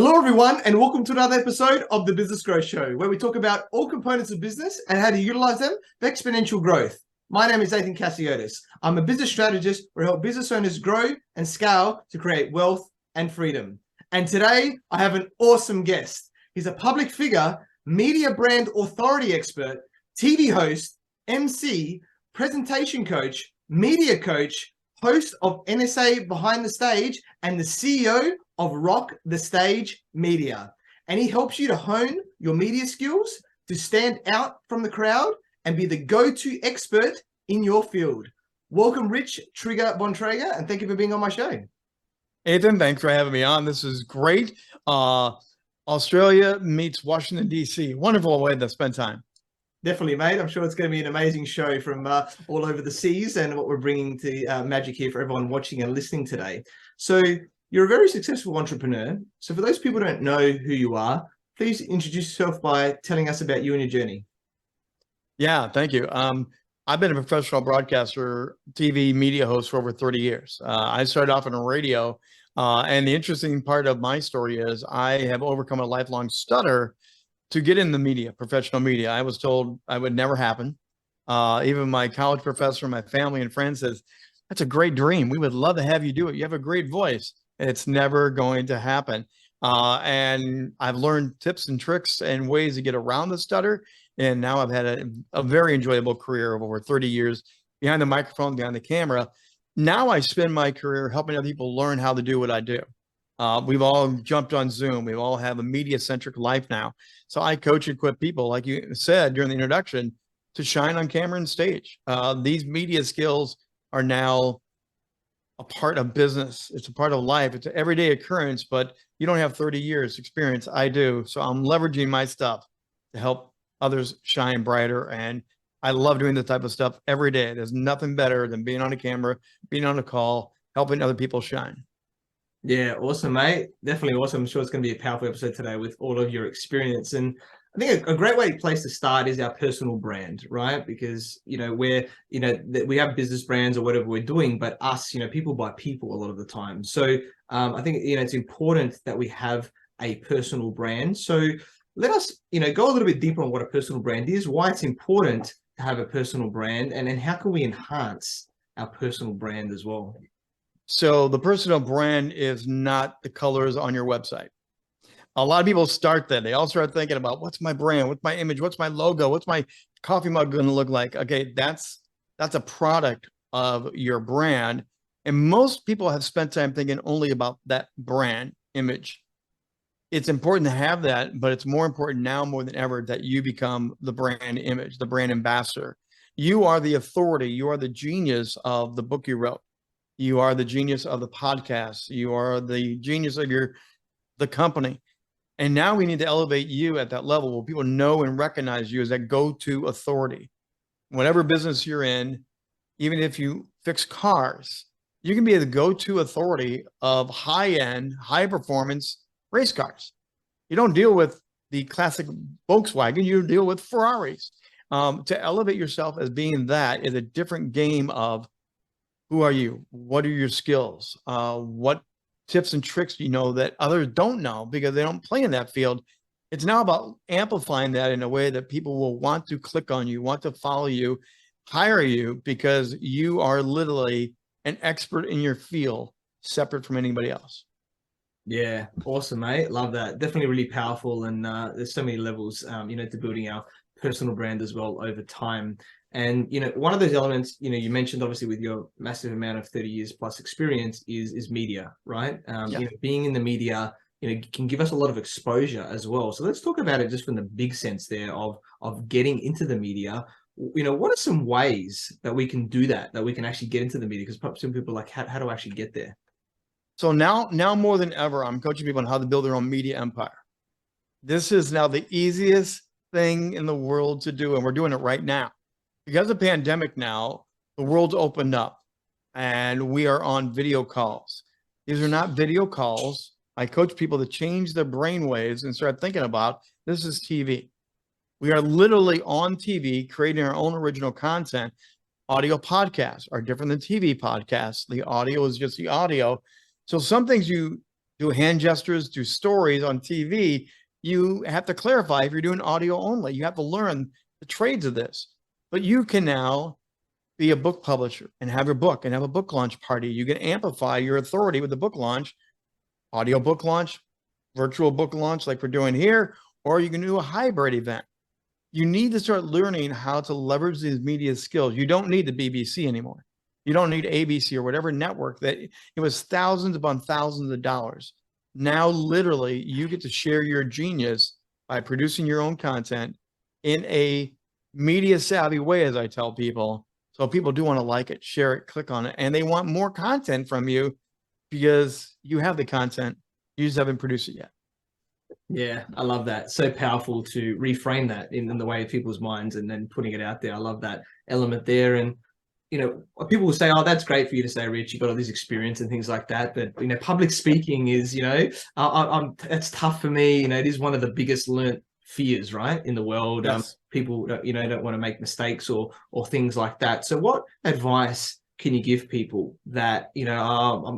Hello, everyone, and welcome to another episode of the Business Growth Show, where we talk about all components of business and how to utilize them for exponential growth. My name is Athin Cassiotis. I'm a business strategist where I help business owners grow and scale to create wealth and freedom. And today, I have an awesome guest. He's a public figure, media brand authority expert, TV host, MC, presentation coach, media coach, host of NSA Behind the Stage, and the CEO of Rock the Stage Media. And he helps you to hone your media skills to stand out from the crowd and be the go-to expert in your field. Welcome, Rich Trigger Bontrager, and thank you for being on my show. Athin, thanks for having me on. This is great. Australia meets Washington, D.C. Wonderful way to spend time. Definitely, mate. I'm sure it's going to be an amazing show from all over the seas and what we're bringing to magic here for everyone watching and listening today. So you're a very successful entrepreneur. So for those people who don't know who you are, please introduce yourself by telling us about you and your journey. Yeah, thank you. I've been a professional broadcaster, TV media host for over 30 years. I started off on radio. And the interesting part of my story is I have overcome a lifelong stutter to get in the media, professional media. I was told I would never happen. Even my college professor, my family and friends says, that's a great dream. We would love to have you do it. You have a great voice. It's never going to happen. And I've learned tips and tricks and ways to get around the stutter. And now I've had a very enjoyable career of over 30 years behind the microphone, behind the camera. Now I spend my career helping other people learn how to do what I do. We've all jumped on Zoom. We all have a media-centric life now. So I coach and equip people, like you said during the introduction, to shine on camera and stage. These media skills are now a part of business. It's a part of life. It's an everyday occurrence, but you don't have 30 years experience. I do. So I'm leveraging my stuff to help others shine brighter. And I love doing this type of stuff every day. There's nothing better than being on a camera, being on a call, helping other people shine. Yeah, awesome, mate. Definitely awesome. I'm sure it's going to be a powerful episode today with all of your experience. And I think a great place to start is our personal brand, right? Because, we have business brands or whatever we're doing, but us, people buy people a lot of the time. So I think, it's important that we have a personal brand. So let us, go a little bit deeper on what a personal brand is, why it's important to have a personal brand, and then how can we enhance our personal brand as well? So the personal brand is not the colors on your website. A lot of people start that. They all start thinking about what's my brand, what's my image, what's my logo, what's my coffee mug going to look like? Okay, that's a product of your brand. And most people have spent time thinking only about that brand image. It's important to have that, but it's more important now more than ever that you become the brand image, the brand ambassador. You are the authority. You are the genius of the book you wrote. You are the genius of the podcast. You are the genius of the company. And now we need to elevate you at that level where people know and recognize you as that go-to authority. Whatever business you're in, even if you fix cars, you can be the go-to authority of high-end, high-performance race cars. You don't deal with the classic Volkswagen, you deal with Ferraris. To elevate yourself as being that is a different game of who are you? What are your skills? What tips and tricks do you know that others don't know because they don't play in that field? It's now about amplifying that in a way that people will want to click on you, want to follow you, hire you, because you are literally an expert in your field, separate from anybody else. Yeah, awesome, mate. Love that. Definitely really powerful. And there's so many levels, to building our personal brand as well over time. And, one of those elements, you mentioned obviously with your massive amount of 30 years plus experience is media, right? Being in the media, can give us a lot of exposure as well. So let's talk about it just from the big sense there of getting into the media. What are some ways that we can do that we can actually get into the media? Because perhaps some people are like, how do I actually get there? So now more than ever, I'm coaching people on how to build their own media empire. This is now the easiest thing in the world to do, and we're doing it right now. Because of the pandemic now, the world's opened up and we are on video calls. These are not video calls. I coach people to change their brain waves and start thinking about this is TV. We are literally on TV creating our own original content. Audio podcasts are different than TV podcasts. The audio is just the audio. So some things you do hand gestures, do stories on TV. You have to clarify if you're doing audio only. You have to learn the trades of this. But you can now be a book publisher and have your book and have a book launch party. You can amplify your authority with the book launch, audio book launch, virtual book launch like we're doing here, or you can do a hybrid event. You need to start learning how to leverage these media skills. You don't need the BBC anymore. You don't need ABC or whatever network that it was thousands upon thousands of dollars. Now, literally, you get to share your genius by producing your own content in a media savvy way, as I tell people. So people do want to like it, share it, click on it, and they want more content from you because you have the content. You just haven't produced it yet. Yeah, I love that. So powerful to reframe that in the way of people's minds and then putting it out there. I love that element there. And, you know, people will say, oh, that's great for you to say, Rich, you've got all this experience and things like that. But, you know, public speaking is, you know, that's tough for me. You know, it is one of the biggest learnt fears, right, in the world. Yes. People, you know, don't want to make mistakes or things like that. So what advice can you give people that, you know,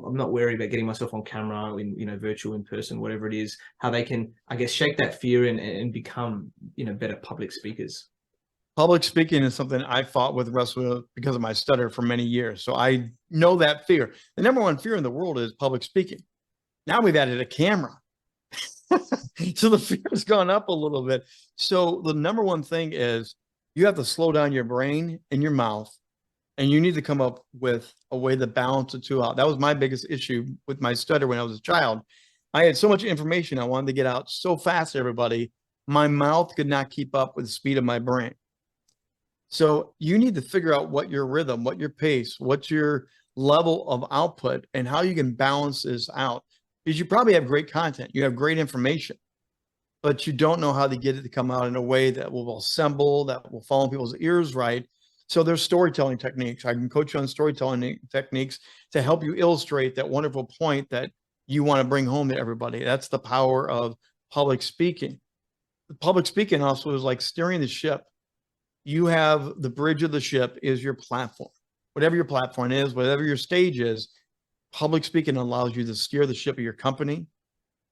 I'm not worried about getting myself on camera in, you know, virtual, in person, whatever it is, how they can, I guess, shake that fear and become, you know, better public speakers? Public speaking is something I fought with wrestling because of my stutter for many years. So I know that fear. The number one fear in the world is public speaking. Now we've added a camera. So the fear has gone up a little bit. So the number one thing is you have to slow down your brain and your mouth, and you need to come up with a way to balance the two out. That was my biggest issue with my stutter when I was a child. I had so much information I wanted to get out so fast to everybody. My mouth could not keep up with the speed of my brain. So you need to figure out what your rhythm, what your pace, what's your level of output, and how you can balance this out. Because you probably have great content, you have great information, but you don't know how to get it to come out in a way that will assemble, that will fall in people's ears right. So there's storytelling techniques. I can coach you on storytelling techniques to help you illustrate that wonderful point that you want to bring home to everybody. That's the power of public speaking. Public speaking also is like steering the ship. You have the bridge of the ship is your platform. Whatever your platform is, whatever your stage is, public speaking allows you to steer the ship of your company,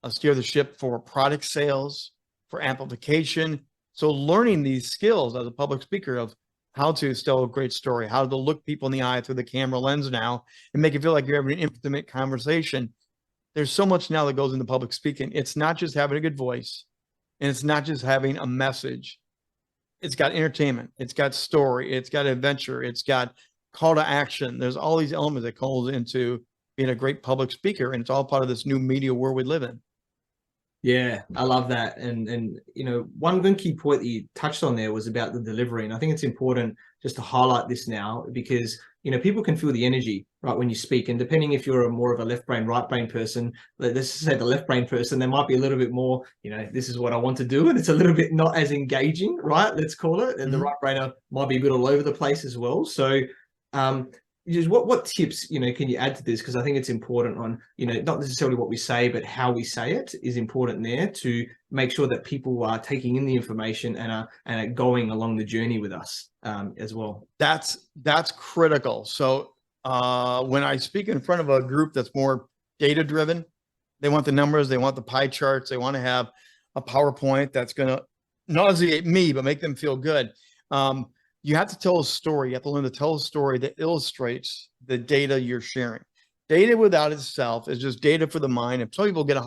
steer the ship for product sales, for amplification. So learning these skills as a public speaker of how to tell a great story, how to look people in the eye through the camera lens now and make it feel like you're having an intimate conversation. There's so much now that goes into public speaking. It's not just having a good voice, and it's not just having a message. It's got entertainment, it's got story, it's got adventure, it's got call to action. There's all these elements that calls into being a great public speaker, and it's all part of this new media world we live in. Yeah, I love that. And you know, one key point that you touched on there was about the delivery. And I think it's important just to highlight this now because, you know, people can feel the energy, right, when you speak. And depending if you're more of a left brain, right brain person, let's say the left brain person, there might be a little bit more, you know, this is what I want to do. And it's a little bit not as engaging, right? Let's call it. And the right brainer might be a bit all over the place as well. So, just what tips, you know, can you add to this? Because I think it's important on, you know, not necessarily what we say, but how we say it is important there to make sure that people are taking in the information and are going along the journey with us as well. That's critical. So when I speak in front of a group that's more data driven, they want the numbers, they want the pie charts, they want to have a PowerPoint that's going to nauseate me, but make them feel good. You have to tell a story. You have to learn to tell a story that illustrates the data you're sharing. Data without itself is just data for the mind. If some people get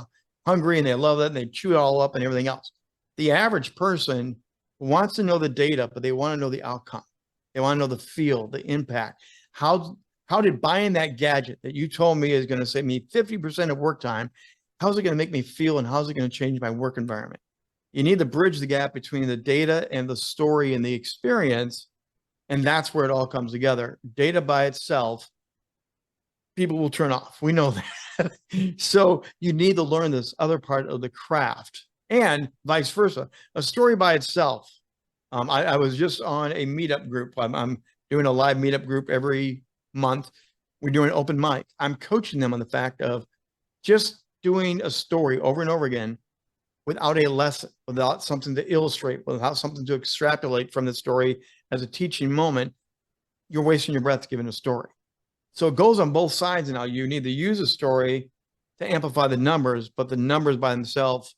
hungry and they love it and they chew it all up and everything else, the average person wants to know the data, but they want to know the outcome. They want to know the feel, the impact. How did buying that gadget that you told me is going to save me 50% of work time, how's it going to make me feel, and how's it going to change my work environment? You need to bridge the gap between the data and the story and the experience, and that's where it all comes together. Data by itself, people will turn off. We know that. So you need to learn this other part of the craft, and vice versa. A story by itself. I was just on a meetup group. I'm doing a live meetup group every month. We're doing an open mic. I'm coaching them on the fact of just doing a story over and over again without a lesson, without something to illustrate, without something to extrapolate from the story as a teaching moment. You're wasting your breath giving a story. So it goes on both sides now. You need to use a story to amplify the numbers, but the numbers by themselves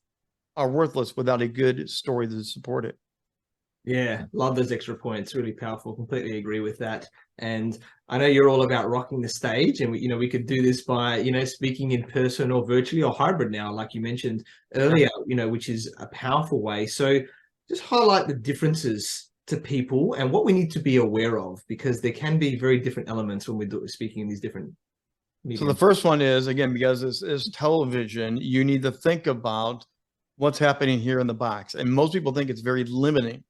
are worthless without a good story to support it. Yeah, love those extra points. Really powerful. Completely agree with that. And I know you're all about rocking the stage, and we could do this by speaking in person or virtually or hybrid now, like you mentioned earlier. Which is a powerful way. So just highlight the differences to people and what we need to be aware of, because there can be very different elements when we're speaking in these different mediums. So the first one is, again, because this is television, you need to think about what's happening here in the box. And most people think it's very limiting.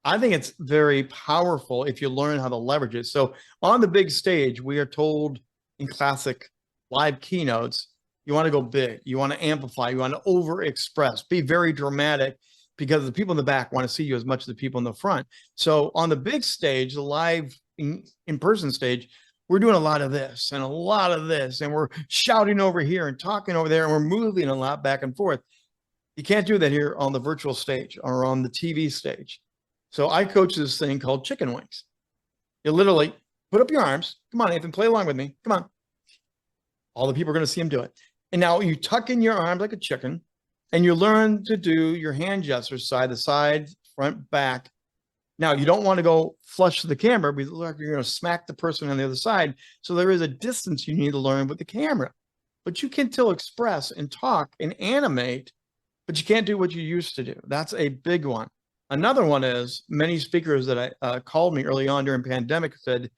I think it's very powerful if you learn how to leverage it. So on the big stage, we are told in classic live keynotes, you want to go big, you want to amplify, you want to overexpress, be very dramatic, because the people in the back want to see you as much as the people in the front. So on the big stage, the live in-person stage, we're doing a lot of this and a lot of this, and we're shouting over here and talking over there, and we're moving a lot back and forth. You can't do that here on the virtual stage or on the TV stage. So I coach this thing called chicken wings. You literally put up your arms. Come on, Athin, play along with me. Come on. All the people are going to see him do it. And now you tuck in your arms like a chicken, and you learn to do your hand gestures, side to side, front, back. Now, you don't want to go flush to the camera because you're going to smack the person on the other side. So there is a distance you need to learn with the camera. But you can still express and talk and animate, but you can't do what you used to do. That's a big one. Another one is many speakers that I called me early on during pandemic said,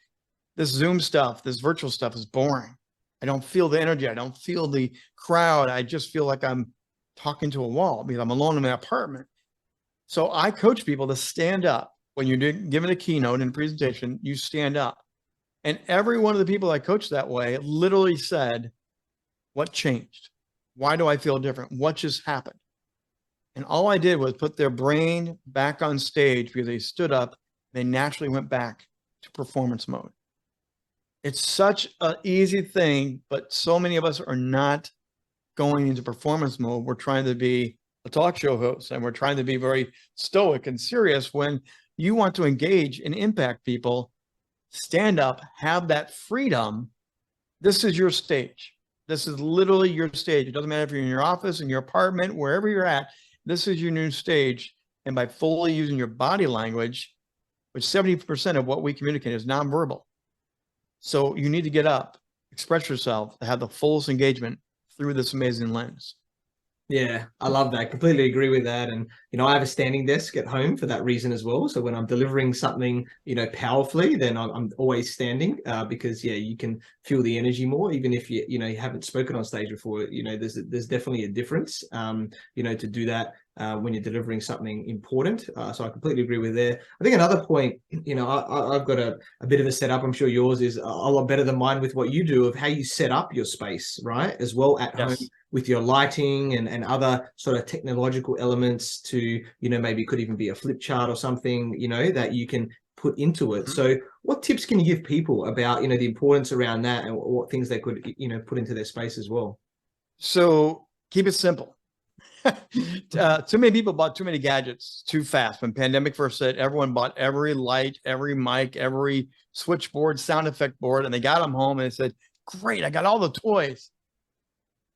this Zoom stuff, this virtual stuff is boring. I don't feel the energy. I don't feel the crowd. I just feel like I'm talking to a wall because I'm alone in my apartment. So I coach people to stand up. When you're giving a keynote and presentation, you stand up. And every one of the people I coached that way literally said, what changed? Why do I feel different? What just happened? And all I did was put their brain back on stage because they stood up. They naturally went back to performance mode. It's such an easy thing, but so many of us are not going into performance mode. We're trying to be a talk show host, and we're trying to be very stoic and serious. When you want to engage and impact people, stand up, have that freedom. This is your stage. This is literally your stage. It doesn't matter if you're in your office, in your apartment, wherever you're at. This is your new stage. And by fully using your body language, which 70% of what we communicate is nonverbal. So you need to get up, express yourself, to have the fullest engagement through this amazing lens. Yeah, I love that. Completely agree with that. And, I have a standing desk at home for that reason as well. So when I'm delivering something, powerfully, then I'm always standing because, you can feel the energy more, even if you haven't spoken on stage before. There's definitely a difference, to do that when you're delivering something important. So I completely agree with there. I think another point, I've got a bit of a setup. I'm sure yours is a lot better than mine with what you do, of how you set up your space, right? As well at home, with your lighting and other sort of technological elements to, maybe could even be a flip chart or something, that you can put into it. So what tips can you give people about, the importance around that and what things they could, put into their space as well? So keep it simple. Too many people bought too many gadgets too fast. When pandemic first hit, everyone bought every light, every mic, every switchboard, sound effect board, and they got them home and they said, great, I got all the toys.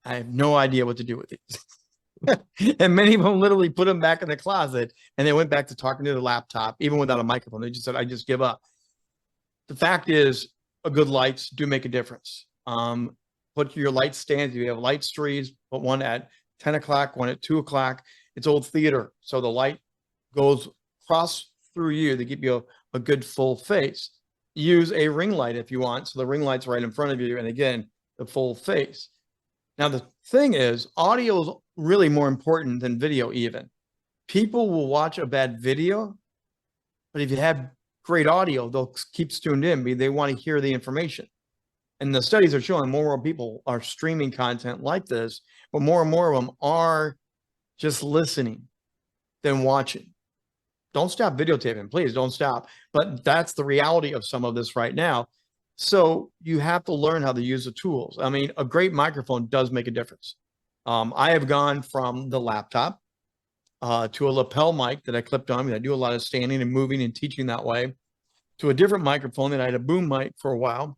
I have no idea what to do with these. And many of them literally put them back in the closet, and they went back to talking to the laptop, even without a microphone. They just said, I just give up. The fact is, a good lights do make a difference. Put your light stands. If you have light streets, put one at 10 o'clock, one at 2 o'clock. It's old theater, so the light goes across through you to give you a good full face. Use a ring light if you want, so the ring light's right in front of you, and again, the full face. Now, the thing is, audio is really more important than video even. People will watch a bad video, but if you have great audio, they'll keep tuned in because they want to hear the information. And the studies are showing more and more people are streaming content like this, but more and more of them are just listening than watching. Don't stop videotaping, please don't stop. But that's the reality of some of this right now. So you have to learn how to use the tools. I mean, a great microphone does make a difference. I have gone from the laptop to a lapel mic that I clipped on. I do a lot of standing and moving and teaching that way, to a different microphone that I had a boom mic for a while.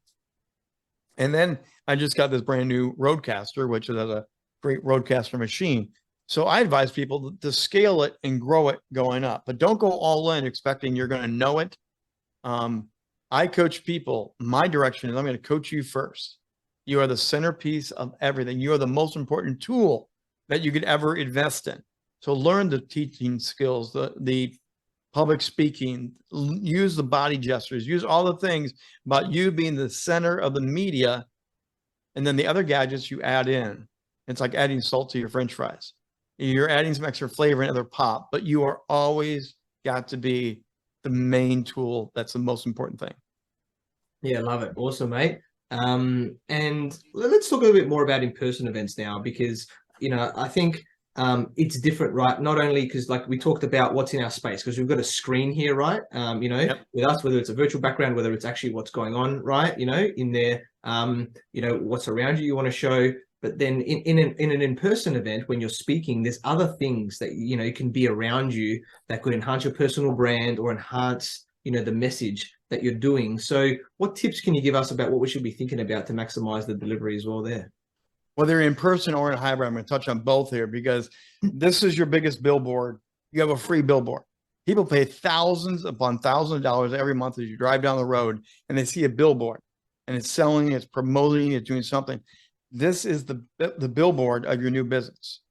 And then I just got this brand new Rodecaster, which is a great Rodecaster machine. So I advise people to scale it and grow it going up, but don't go all in expecting you're going to know it. I coach people. My direction is I'm going to coach you first. You are the centerpiece of everything. You are the most important tool that you could ever invest in. So learn the teaching skills, the public speaking, use the body gestures, use all the things about you being the center of the media. And then the other gadgets you add in. It's like adding salt to your French fries. You're adding some extra flavor and other pop, but you are always got to be the main tool. That's the most important thing. Yeah, love it. Awesome, mate. And let's talk a little bit more about in-person events now, because, I think it's different, right? Not only because, like, we talked about what's in our space, because we've got a screen here, right? Yep. With us, whether it's a virtual background, whether it's actually what's going on, right? In there, what's around you want to show. But then in an in-person event, when you're speaking, there's other things that, can be around you that could enhance your personal brand or enhance, the message that you're doing. So what tips can you give us about what we should be thinking about to maximize the delivery as well there? Whether in person or in hybrid, I'm going to touch on both here because this is your biggest billboard. You have a free billboard. People pay thousands upon thousands of dollars every month as you drive down the road and they see a billboard and it's selling, it's promoting, it's doing something. This is the billboard of your new business.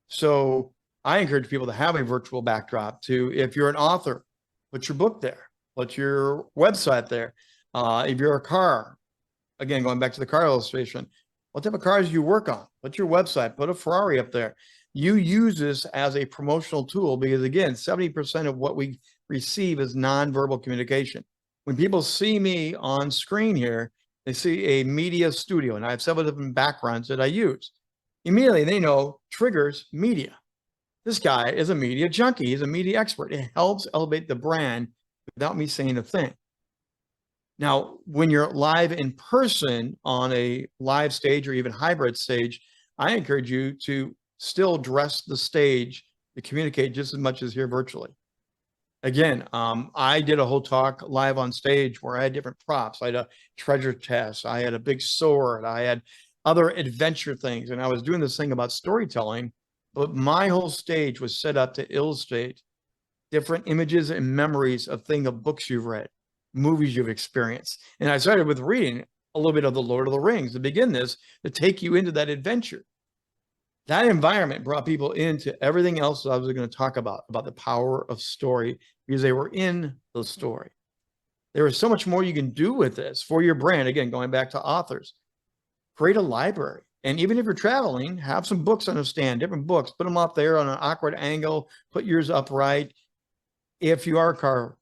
So I encourage people to have a virtual backdrop to, if you're an author, put your book there, put your website there. If you're a car, again, going back to the car illustration, what type of cars do you work on? Put your website, put a Ferrari up there. You use this as a promotional tool because, again, 70% of what we receive is nonverbal communication. When people see me on screen here, they see a media studio, and I have several different backgrounds that I use. Immediately, they know triggers media. This guy is a media junkie. He's a media expert. It helps elevate the brand without me saying a thing. Now, when you're live in person on a live stage or even hybrid stage, I encourage you to still dress the stage to communicate just as much as here virtually. Again, I did a whole talk live on stage where I had different props. I had a treasure chest. I had a big sword. I had other adventure things. And I was doing this thing about storytelling, but my whole stage was set up to illustrate different images and memories of things of books you've read, movies you've experienced. And I started with reading a little bit of the Lord of the Rings to begin this, to take you into that adventure. That environment brought people into everything else that I was going to talk about the power of story, because they were in the story. There is so much more you can do with this for your brand. Again, going back to authors, create a library. And even if you're traveling, have some books on a stand, different books, put them up there on an awkward angle, put yours upright. If you are a car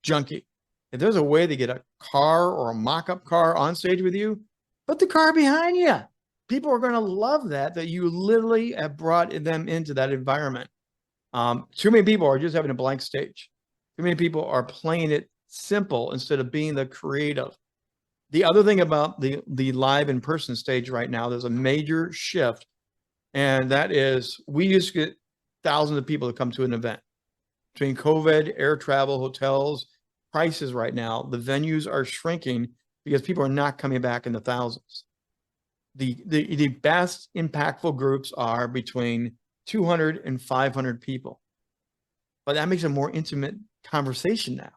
junkie, if there's a way to get a car or a mock-up car on stage with you, put the car behind you. People are going to love that you literally have brought them into that environment. Too many people are just having a blank stage. Too many people are playing it simple instead of being the creative. The other thing about the live in-person stage right now, there's a major shift, and that is we used to get thousands of people to come to an event. Between COVID, air travel, hotels, prices right now, the venues are shrinking because people are not coming back in the thousands. The best impactful groups are between 200 and 500 people. But that makes a more intimate conversation now.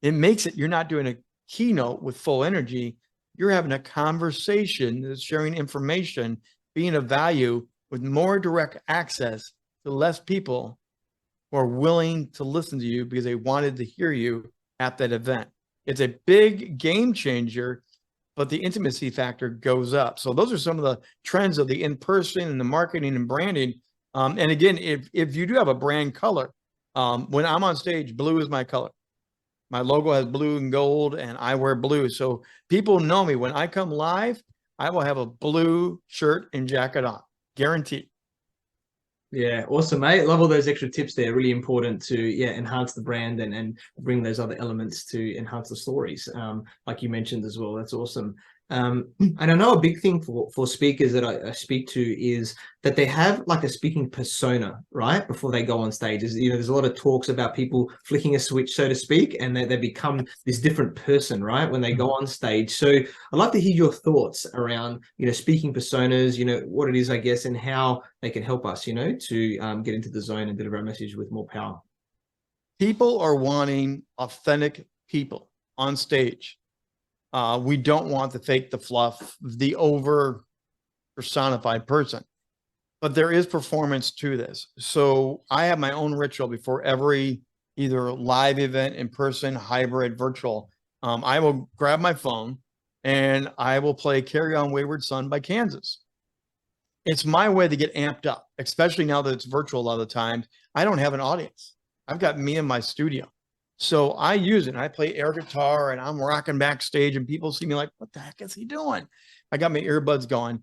It makes it, you're not doing a keynote with full energy. You're having a conversation that's sharing information, being of value with more direct access to less people who are willing to listen to you because they wanted to hear you at that event. It's a big game changer, but the intimacy factor goes up. So those are some of the trends of the in-person and the marketing and branding. And again, if you do have a brand color, when I'm on stage, blue is my color. My logo has blue and gold, and I wear blue. So people know me. When I come live, I will have a blue shirt and jacket on, guaranteed. Yeah, awesome, mate. Love all those extra tips there. Really important to enhance the brand and bring those other elements to enhance the stories, like you mentioned as well. That's awesome. And I know a big thing for speakers that I speak to is that they have like a speaking persona, right? Before they go on stage. There's a lot of talks about people flicking a switch, so to speak, and they become this different person, right? When they go on stage. So I'd like to hear your thoughts around, speaking personas, what it is, I guess, and how they can help us, to get into the zone and deliver our message with more power. People are wanting authentic people on stage. We don't want the fake, the fluff, the over personified person, but there is performance to this. So I have my own ritual before every either live event, in person, hybrid, virtual. I will grab my phone and I will play Carry On Wayward Son by Kansas. It's my way to get amped up, especially now that it's virtual a lot of the times. I don't have an audience. I've got me in my studio. So I use it and I play air guitar and I'm rocking backstage and people see me like, what the heck is he doing? I got my earbuds going.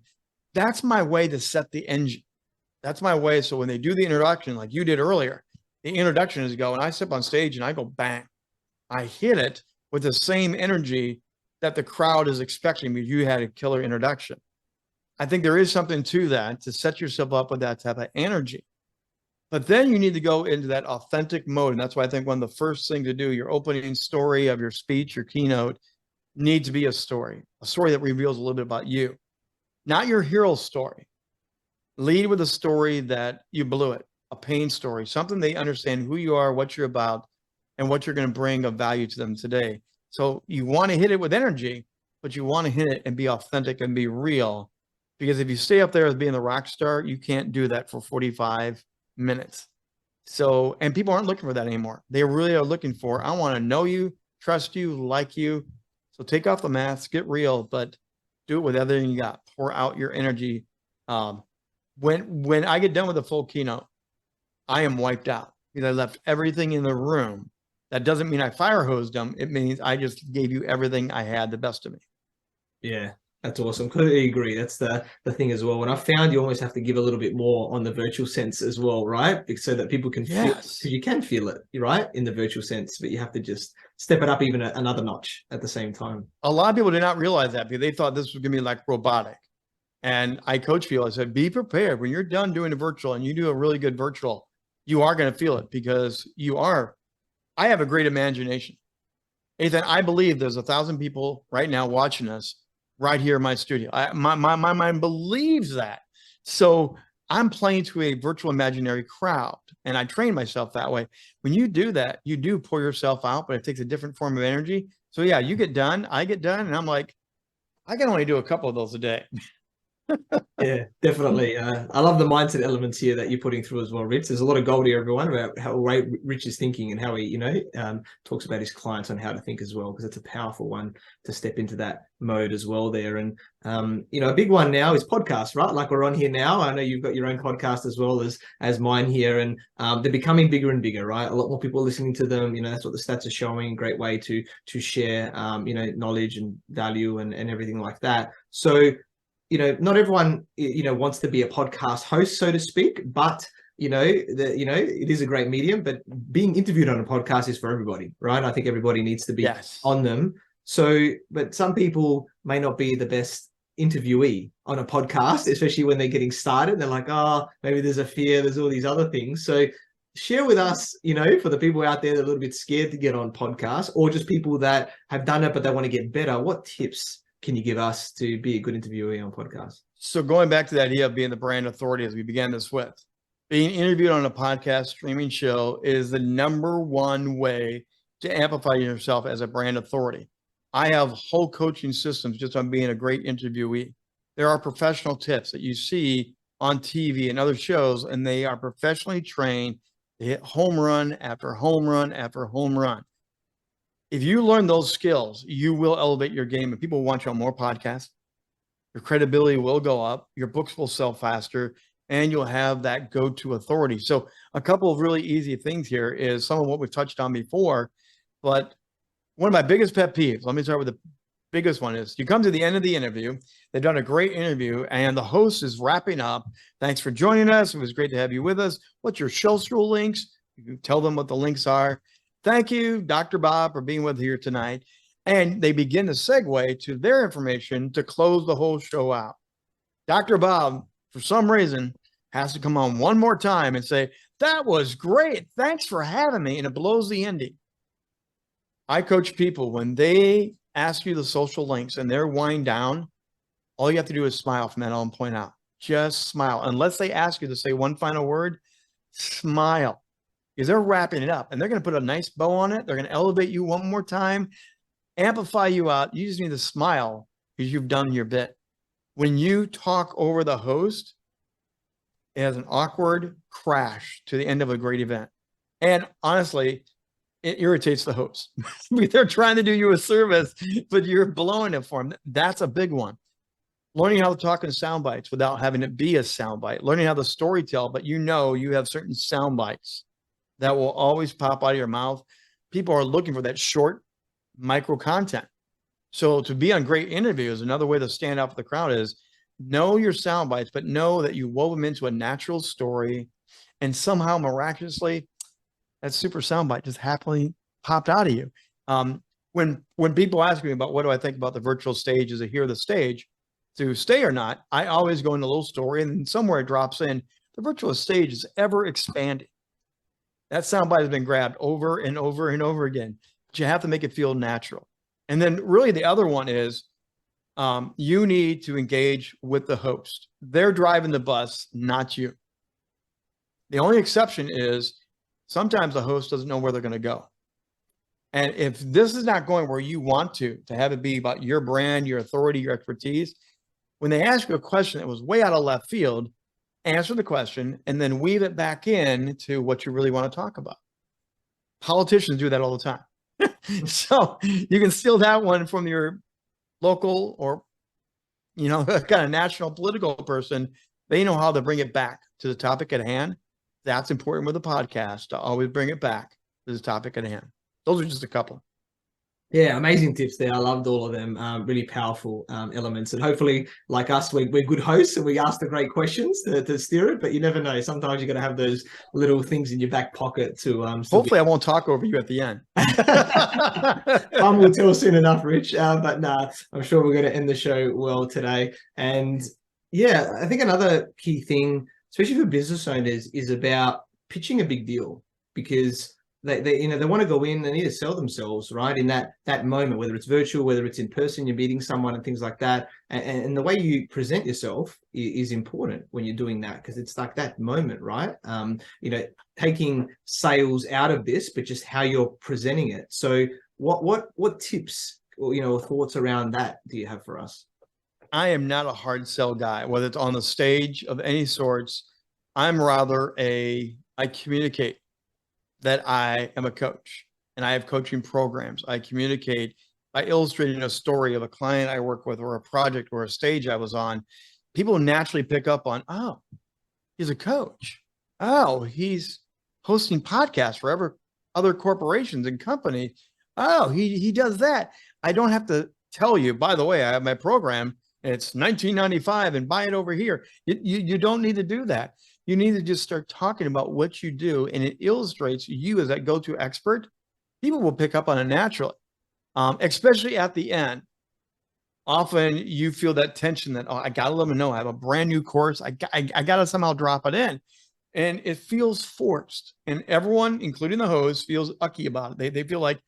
That's my way to set the engine. That's my way. So when they do the introduction, like you did earlier, the introduction is go and I step on stage and I go bang. I hit it with the same energy that the crowd is expecting because you had a killer introduction. I think there is something to that, to set yourself up with that type of energy. But then you need to go into that authentic mode. And that's why I think one of the first things to do, your opening story of your speech, your keynote, needs to be a story that reveals a little bit about you, not your hero story. Lead with a story that you blew it, a pain story, something they understand who you are, what you're about, and what you're going to bring of value to them today. So you want to hit it with energy, but you want to hit it and be authentic and be real. Because if you stay up there as being the rock star, you can't do that for 45 minutes. So, and people aren't looking for that anymore. They really are looking for, I want to know you, trust you, like you. So take off the mask, get real, but do it with everything you got. Pour out your energy. When I get done with a full keynote, I am wiped out because I left everything in the room. That doesn't mean I fire hosed them. It means I just gave you everything I had, the best of me. Yeah. That's awesome. Completely agree. That's the thing as well. And I found you almost have to give a little bit more on the virtual sense as well, right? So that people can feel, because you can feel it, right, in the virtual sense, but you have to just step it up even another notch at the same time. A lot of people did not realize that because they thought this was going to be like robotic. And I coach people. I said, be prepared when you're done doing a virtual and you do a really good virtual, you are going to feel it because you are. I have a great imagination. Athin, I believe there's 1,000 people right now watching us right here in my studio. My mind believes that. So I'm playing to a virtual imaginary crowd and I train myself that way. When you do that, you do pour yourself out, but it takes a different form of energy. So yeah, you get done, I get done, and I'm like, I can only do a couple of those a day. Yeah, definitely. I love the mindset elements here that you're putting through as well, Rich. There's a lot of gold here, everyone, about how Rich is thinking and how he, talks about his clients on how to think as well, because it's a powerful one to step into that mode as well there. And, a big one now is podcasts, right? Like we're on here now. I know you've got your own podcast as well as mine here, and they're becoming bigger and bigger, right? A lot more people are listening to them. That's what the stats are showing. Great way to share, knowledge and value and everything like that. So, not everyone, wants to be a podcast host, so to speak, but, it is a great medium, but being interviewed on a podcast is for everybody, right? I think everybody needs to be on them. So, but some people may not be the best interviewee on a podcast, especially when they're getting started. They're like, oh, maybe there's a fear, there's all these other things. So share with us, for the people out there that are a little bit scared to get on podcasts, or just people that have done it, but they want to get better. What tips can you give us to be a good interviewee on podcasts? So going back to the idea of being the brand authority, as we began this with, being interviewed on a podcast streaming show is the #1 way to amplify yourself as a brand authority. I have whole coaching systems just on being a great interviewee. There are professional tips that you see on TV and other shows, and they are professionally trained to hit home run after home run after home run. If you learn those skills, you will elevate your game and people will want you on more podcasts. Your credibility will go up. Your books will sell faster and you'll have that go-to authority. So a couple of really easy things here is some of what we've touched on before, but one of my biggest pet peeves, let me start with the biggest one, is you come to the end of the interview, they've done a great interview and the host is wrapping up. Thanks for joining us. It was great to have you with us. What's your show school links? You can tell them what the links are. Thank you, Dr. Bob, for being with us here tonight. And they begin to segue to their information to close the whole show out. Dr. Bob, for some reason, has to come on one more time and say, that was great. Thanks for having me. And it blows the ending. I coach people when they ask you the social links and they're wind down, all you have to do is smile from that on and point out. Just smile. Unless they ask you to say one final word, smile. Because they're wrapping it up and they're going to put a nice bow on it. They're going to elevate you one more time, amplify you out. You just need to smile because you've done your bit. When you talk over the host, it has an awkward crash to the end of a great event. And honestly, it irritates the host. They're trying to do you a service, but you're blowing it for them. That's a big one. Learning how to talk in sound bites without having it be a sound bite. Learning how to storytell, but you have certain sound bites that will always pop out of your mouth. People are looking for that short micro content. So to be on great interviews, another way to stand out for the crowd is know your sound bites, but know that you wove them into a natural story, and somehow miraculously that super sound bite just happily popped out of you. When people ask me about what do I think about the virtual stage as a here the stage to stay or not, I always go into a little story and somewhere it drops in. The virtual stage is ever expanding. That sound bite has been grabbed over and over and over again, but you have to make it feel natural. And then really the other one is you need to engage with the host. They're driving the bus, not you. The only exception is sometimes the host doesn't know where they're going to go. And if this is not going where you want to have it be about your brand, your authority, your expertise, when they ask you a question that was way out of left field, answer the question and then weave it back in to what you really want to talk about. Politicians do that all the time. So you can steal that one from your local or, kind of national political person. They know how to bring it back to the topic at hand. That's important with a podcast, to always bring it back to the topic at hand. Those are just a couple. Yeah, amazing tips there. I loved all of them. Really powerful elements. And hopefully, like us, we're good hosts and we ask the great questions to steer it. But you never know. Sometimes you're going to have those little things in your back pocket to. Hopefully, I won't talk over you at the end. We'll tell soon enough, Rich. But nah, I'm sure we're going to end the show well today. And yeah, I think another key thing, especially for business owners, is about pitching a big deal, because they want to go in, they need to sell themselves, right? In that moment, whether it's virtual, whether it's in person, you're meeting someone and things like that. And the way you present yourself is important when you're doing that, because it's like that moment, right? Taking sales out of this, but just how you're presenting it. So what tips or thoughts around that do you have for us? I am not a hard sell guy, whether it's on the stage of any sorts. I'm rather I communicate that I am a coach and I have coaching programs. I communicate by illustrating a story of a client I work with or a project or a stage I was on. People naturally pick up on, oh, he's a coach. Oh, he's hosting podcasts for other corporations and companies. Oh, he does that. I don't have to tell you, by the way, I have my program. It's $19.95 and buy it over here. You don't need to do that. You need to just start talking about what you do, and it illustrates you as that go-to expert. People will pick up on it naturally, especially at the end. Often you feel that tension that, oh, I got to let them know I have a brand new course. I got to somehow drop it in. And it feels forced. And everyone, including the host, feels ucky about it. They feel like,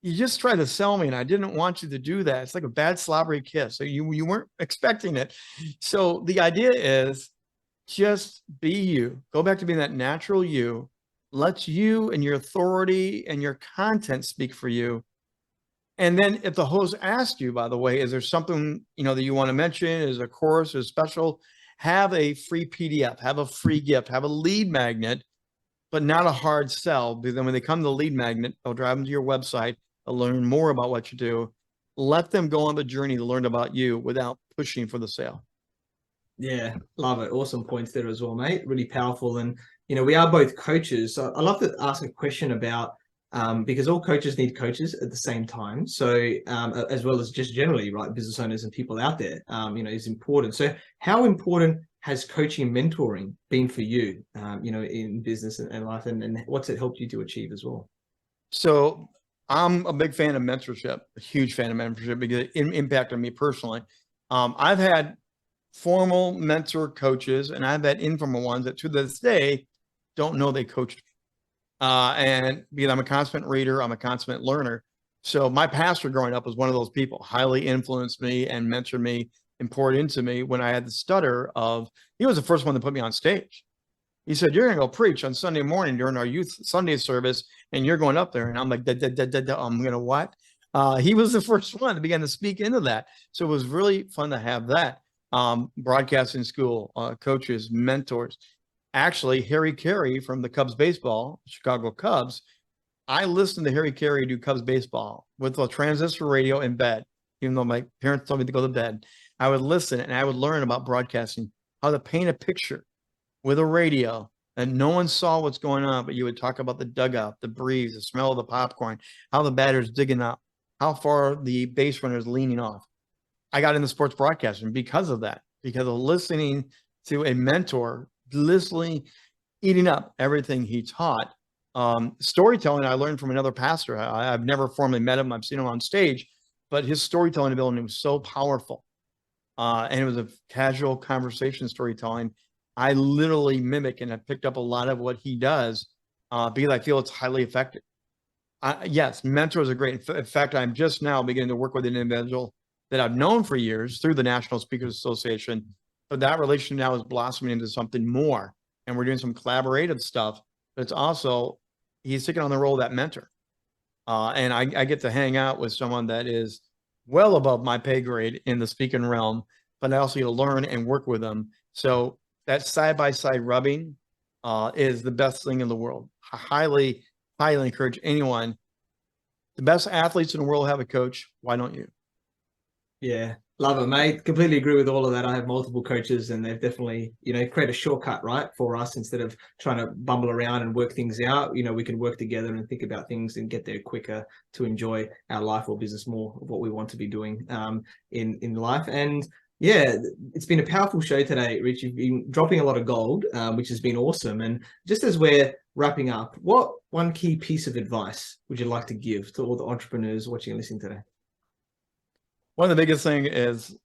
you just tried to sell me and I didn't want you to do that. It's like a bad slobbery kiss. So you weren't expecting it. So the idea is just be you. Go back to being that natural you. Let you and your authority and your content speak for you. And then if the host asks you, by the way, is there something that you want to mention? Is a course, is special? Have a free PDF, have a free gift, have a lead magnet, but not a hard sell. Because then when they come to the lead magnet, they'll drive them to your website. They'll learn more about what you do. Let them go on the journey to learn about you without pushing for the sale. Yeah, love it. Awesome points there as well, mate. Really powerful. And, we are both coaches. So I love to ask a question about, because all coaches need coaches at the same time. So as well as just generally, right, business owners and people out there, is important. So how important has coaching and mentoring been for you, in business and life, and what's it helped you to achieve as well? So I'm a big fan of mentorship, a huge fan of mentorship because it impacted me personally. I've had formal mentor coaches and I've had informal ones that to this day don't know they coached me. And because I'm a constant reader, I'm a constant learner. So my pastor growing up was one of those people, highly influenced me and mentored me and poured into me when I had the stutter of, he was the first one to put me on stage. He said, you're going to go preach on Sunday morning during our youth Sunday service, and you're going up there. And I'm like, I'm going to what? He was the first one to begin to speak into that. So it was really fun to have that. Broadcasting school, coaches, mentors. Actually, Harry Carey from the Cubs baseball, Chicago Cubs, I listened to Harry Carey do Cubs baseball with a transistor radio in bed, even though my parents told me to go to bed. I would listen and I would learn about broadcasting, how to paint a picture with a radio, and no one saw what's going on, but you would talk about the dugout, the breeze, the smell of the popcorn, how the batter's digging up, how far the base runner is leaning off. I got into sports broadcasting because of that, because of listening to a mentor, listening, eating up everything he taught. Storytelling, I learned from another pastor. I've never formally met him. I've seen him on stage, but his storytelling ability was so powerful. And it was a casual conversation storytelling. I literally mimic and I picked up a lot of what he does because I feel it's highly effective. Yes, mentors are great. In fact, I'm just now beginning to work with an individual that I've known for years through the National Speakers Association, but that relationship now is blossoming into something more. And we're doing some collaborative stuff, but it's also, he's taking on the role of that mentor. And I get to hang out with someone that is well above my pay grade in the speaking realm, but I also get to learn and work with them. So that side-by-side rubbing is the best thing in the world. I highly encourage anyone. The best athletes in the world have a coach. Why don't you? Yeah, love it, mate. Completely agree with all of that. I have multiple coaches and they've definitely, create a shortcut, right, for us instead of trying to bumble around and work things out. We can work together and think about things and get there quicker to enjoy our life or business more of what we want to be doing in life. And yeah, it's been a powerful show today, Rich. You've been dropping a lot of gold, which has been awesome. And just as we're wrapping up, what one key piece of advice would you like to give to all the entrepreneurs watching and listening today? One of the biggest things is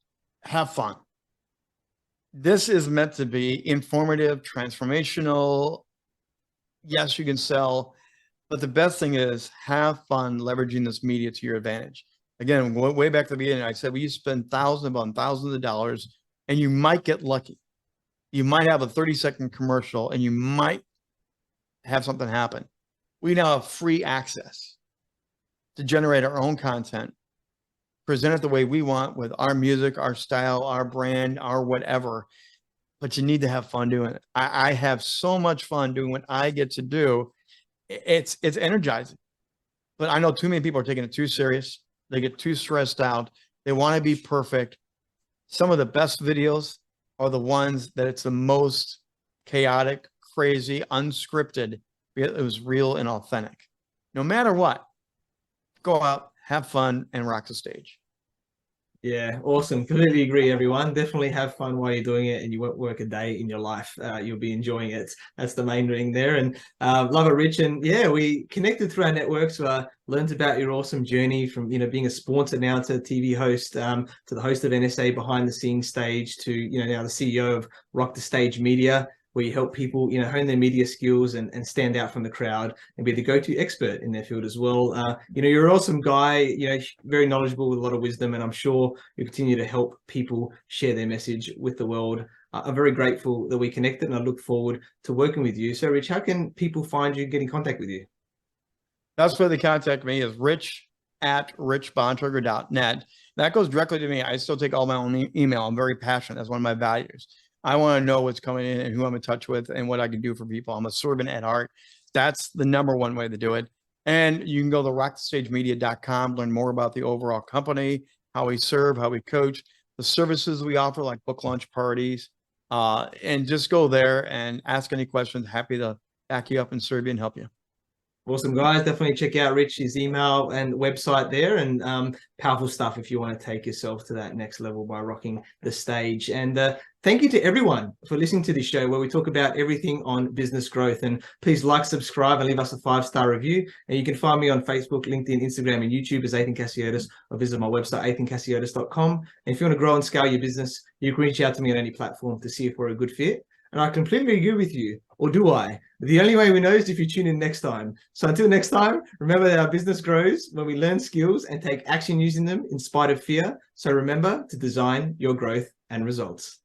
have fun. This is meant to be informative, transformational. Yes, you can sell, but the best thing is have fun leveraging this media to your advantage. Again, way back at the beginning, I said, well, you spend thousands upon thousands of dollars and you might get lucky. You might have a 30-second commercial and you might have something happen. We now have free access to generate our own content, present it the way we want with our music, our style, our brand, our whatever, but you need to have fun doing it. I have so much fun doing what I get to do. It's energizing, but I know too many people are taking it too serious. They get too stressed out. They want to be perfect. Some of the best videos are the ones that it's the most chaotic, crazy, unscripted. It was real and authentic. No matter what, go out, have fun, and rock the stage. Yeah, awesome. Completely agree, everyone. Definitely have fun while you're doing it and you won't work a day in your life. You'll be enjoying it. That's the main thing there. And love it, Rich. And yeah, we connected through our networks. Learned about your awesome journey from, being a sports announcer, TV host, to the host of NSA Behind the Stage to, now the CEO of Rock the Stage Media, where you help people, hone their media skills and stand out from the crowd and be the go-to expert in their field as well. You're an awesome guy, very knowledgeable with a lot of wisdom, and I'm sure you continue to help people share their message with the world. I'm very grateful that we connected and I look forward to working with you. So Rich, how can people find you, get in contact with you? That's where they contact me is rich@richbontrager.net. That goes directly to me. I still take all my own email. I'm very passionate. That's one of my values. I want to know what's coming in and who I'm in touch with and what I can do for people. I'm a servant at heart. That's the number one way to do it. And you can go to rockthestagemedia.com, learn more about the overall company, how we serve, how we coach, the services we offer, like book launch parties, and just go there and ask any questions. Happy to back you up and serve you and help you. Awesome, guys. Definitely check out Rich's email and website there, and powerful stuff if you want to take yourself to that next level by rocking the stage. And thank you to everyone for listening to this show where we talk about everything on business growth. And please like, subscribe, and leave us a 5-star review. And you can find me on Facebook, LinkedIn, Instagram, and YouTube as Athin Cassiotis, or visit my website, athincassiotis.com. And if you want to grow and scale your business, you can reach out to me on any platform to see if we're a good fit. And I completely agree with you, or do I? The only way we know is if you tune in next time. So until next time, remember that our business grows when we learn skills and take action using them in spite of fear. So remember to design your growth and results.